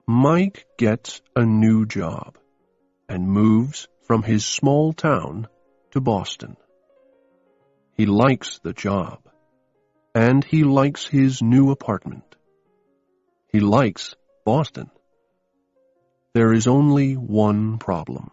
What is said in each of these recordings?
Mike gets a new job and moves from his small town to Boston. He likes the job, and he likes his new apartment. He likes Boston. There is only one problem.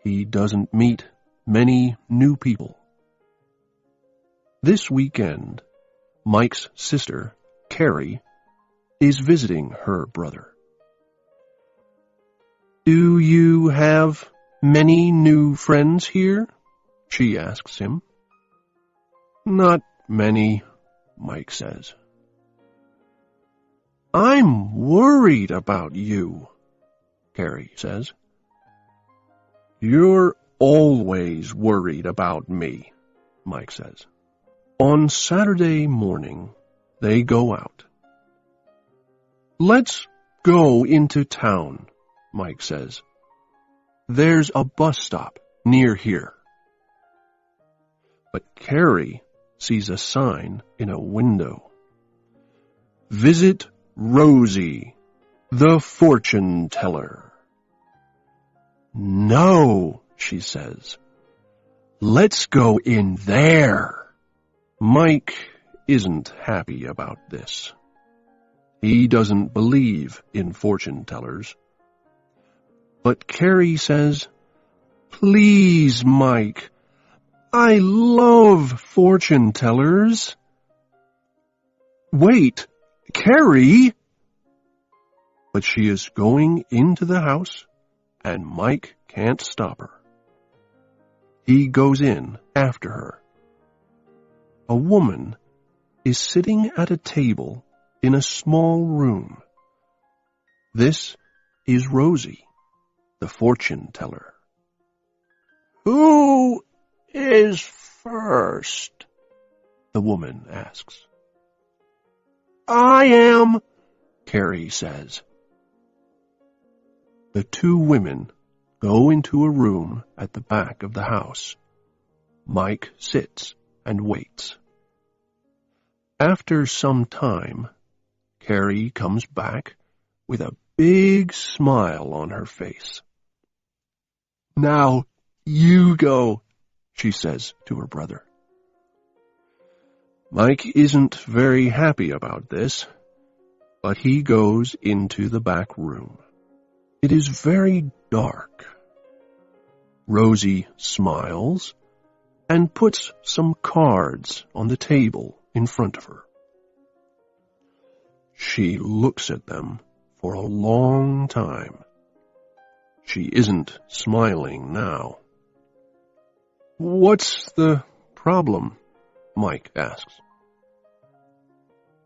He doesn't meet many new people. This weekend, Mike's sister, Carrie, is visiting her brother. "Do you have many new friends here?" she asks him. "Not many," Mike says. "I'm worried about you," Carrie says. "You're always worried about me," Mike says. On Saturday morning, they go out. "Let's go into town," Mike says. "There's a bus stop near here." But Carrie sees a sign in a window. "Visit Rosie, the fortune teller." "No," she says. "Let's go in there." Mike isn't happy about this. He doesn't believe in fortune tellers. But Carrie says, "Please, Mike, I love fortune tellers." "Wait, Carrie!" But she is going into the house, and Mike can't stop her. He goes in after her. A woman is sitting at a table in a small room. This is Rosie, the fortune teller. "Who is first?" the woman asks. "I am," Carrie says. The two women go into a room at the back of the house. Mike sits and waits. After some time, Carrie comes back with a big smile on her face. "Now you go," she says to her brother. Mike isn't very happy about this, but he goes into the back room. It is very dark. Rosie smiles and puts some cards on the table in front of her. She looks at them for a long time. She isn't smiling now. "What's the problem?" Mike asks.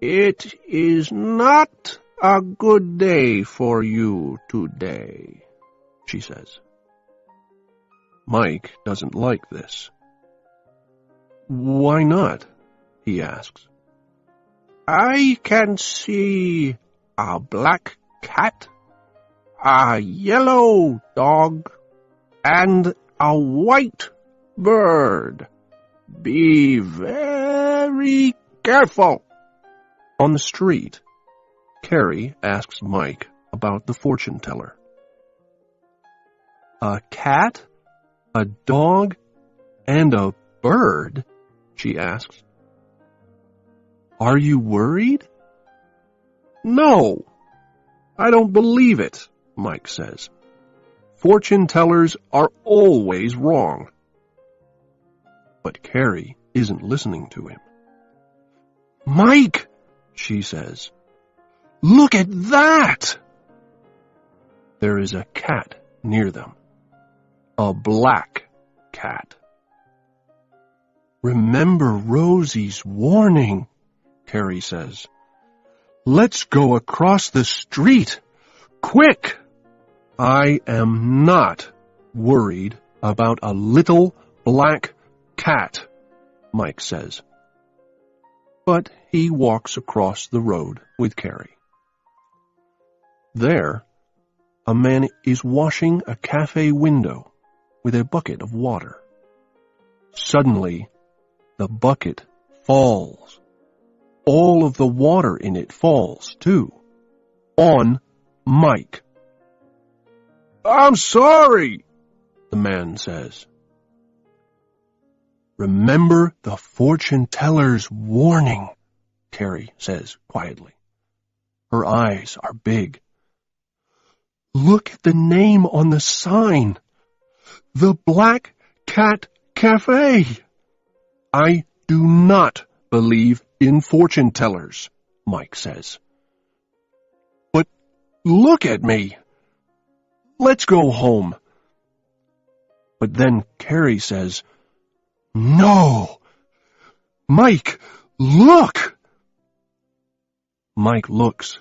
"It is not a good day for you today," she says. Mike doesn't like this. "Why not?" he asks. "I can see a black cat, a yellow dog, and a white bird. Be very careful." On the street, Carrie asks Mike about the fortune teller. "A cat, a dog, and a bird?" she asks. "Are you worried?" "No, I don't believe it," Mike says. "Fortune tellers are always wrong." But Carrie isn't listening to him. "Mike," she says, "look at that!" There is a cat near them. A black cat. "Remember Rosie's warning," Carrie says. "Let's go across the street. Quick!" "I am not worried about a little black cat," Mike says. But he walks across the road with Carrie. There, a man is washing a cafe window with a bucket of water. Suddenly, the bucket falls. All of the water in it falls, too, on Mike. "I'm sorry," the man says. "Remember the fortune teller's warning," Carrie says quietly. Her eyes are big. "Look at the name on the sign. The Black Cat Cafe." "I do not believe in fortune tellers," Mike says. "But look at me. Let's go home." But then Carrie says, "No! Mike, look!" Mike looks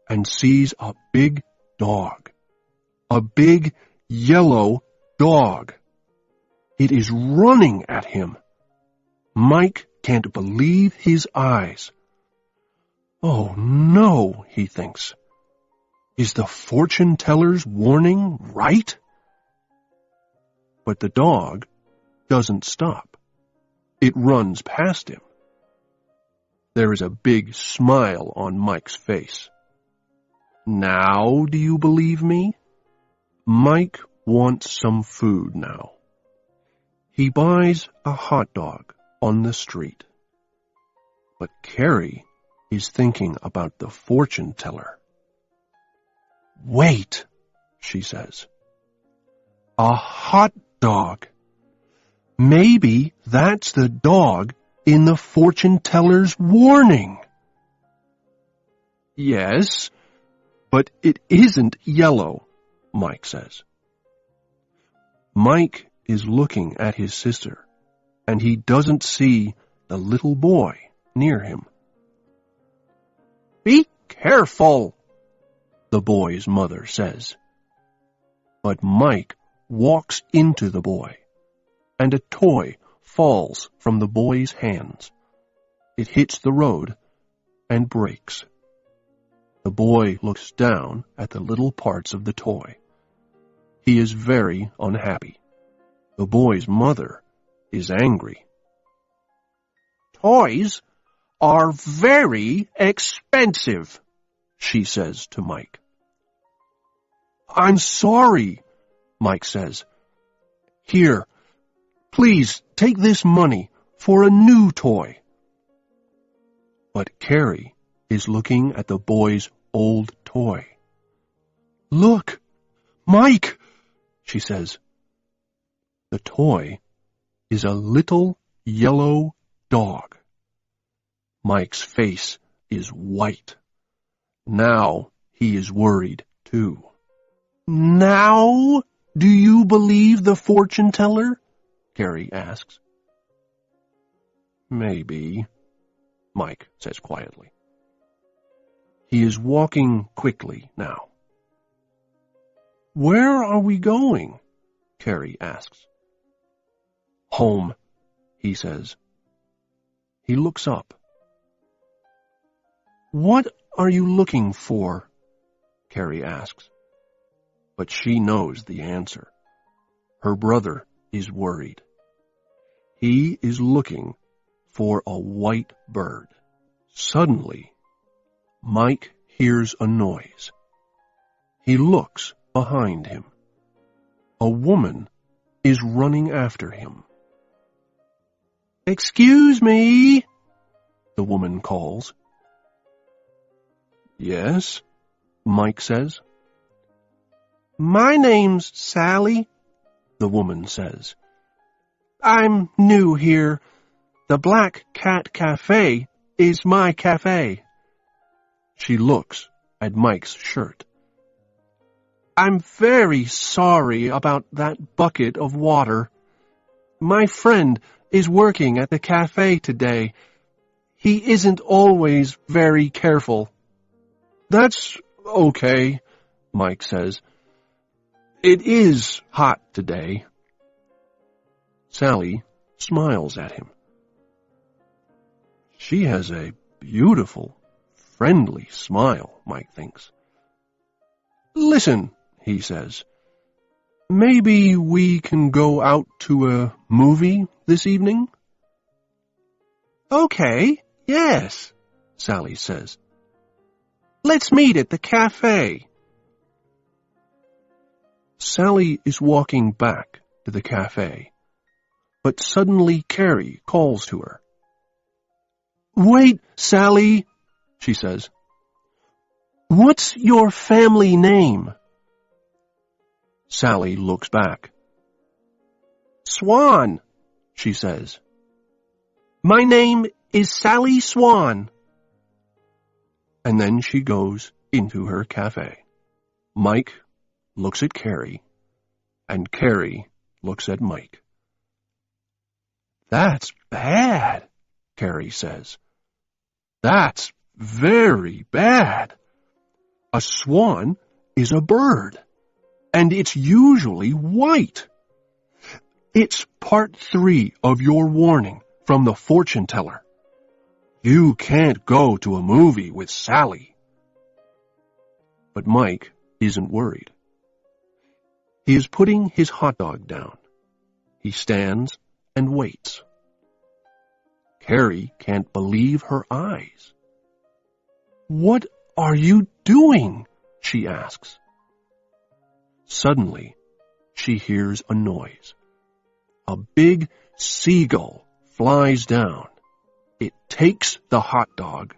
and sees a big dog. A big yellow dog. It is running at him. Mike can't believe his eyes. "Oh no," he thinks. "Is the fortune teller's warning right?" But the dog doesn't stop. It runs past him. There is a big smile on Mike's face. "Now do you believe me?" Mike wants some food now. He buys a hot dog on the street. But Carrie is thinking about the fortune teller. "Wait," she says. "A hot dog. Maybe that's the dog in the fortune teller's warning." "Yes, but it isn't yellow," Mike says. Mike is looking at his sister, and he doesn't see the little boy near him. "Be careful," the boy's mother says. But Mike walks into the boy, and a toy falls from the boy's hands. It hits the road and breaks. The boy looks down at the little parts of the toy. He is very unhappy. The boy's mother is angry. "Toys are very expensive," she says to Mike. "I'm sorry," Mike says. "Here, please take this money for a new toy." But Carrie is looking at the boy's old toy. "Look, Mike," she says. The toy is a little yellow dog. Mike's face is white. Now he is worried too. "Now do you believe the fortune teller?" Carrie asks. "Maybe," Mike says quietly. He is walking quickly now. "Where are we going?" Carrie asks. "Home," he says. He looks up. "What are you looking for?" Carrie asks. But she knows the answer. Her brother is worried. He is looking for a white bird. Suddenly, Mike hears a noise. He looks behind him. A woman is running after him. "Excuse me," the woman calls. "Yes," Mike says. "My name's Sally," the woman says. "I'm new here. The Black Cat Cafe is my cafe." She looks at Mike's shirt. "I'm very sorry about that bucket of water. My friend is working at the cafe today. He isn't always very careful." "That's okay," Mike says. "It is hot today." Sally smiles at him. She has a beautiful, friendly smile, Mike thinks. "Listen," he says, "maybe we can go out to a movie this evening?" "Okay, yes," Sally says. "Let's meet at the cafe." Sally is walking back to the cafe, but suddenly Carrie calls to her. "Wait, Sally," she says. "What's your family name?" Sally looks back. "Swan," she says. "My name is Sally Swan." And then she goes into her cafe. Mike looks at Carrie, and Carrie looks at Mike. "That's bad," Carrie says. "That's very bad. A swan is a bird, and it's usually white. It's part 3 of your warning from the fortune teller. You can't go to a movie with Sally." But Mike isn't worried. He is putting his hot dog down. He stands and waits. Carrie can't believe her eyes. "What are you doing?" she asks. Suddenly, she hears a noise. A big seagull flies down. It takes the hot dog,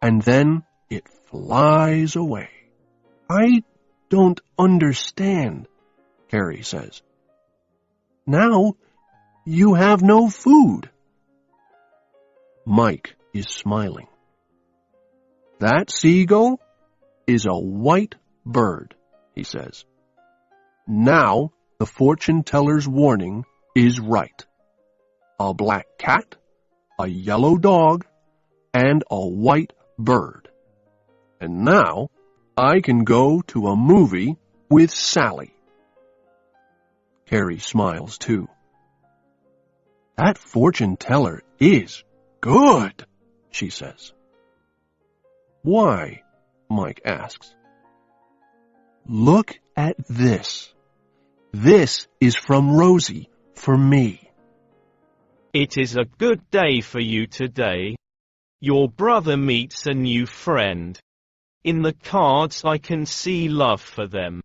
and then it flies away. "I don't understand," Carrie says. "Now you have no food." Mike is smiling. "That seagull is a white bird," he says. "Now the fortune teller's warning is right. A black cat, a yellow dog, and a white bird. And now I can go to a movie with Sally." Carrie smiles too. "That fortune teller is good," she says. "Why?" Mike asks. "Look at this. This is from Rosie for me." It is a good day for you today. Your brother meets a new friend. In the cards I can see love for them.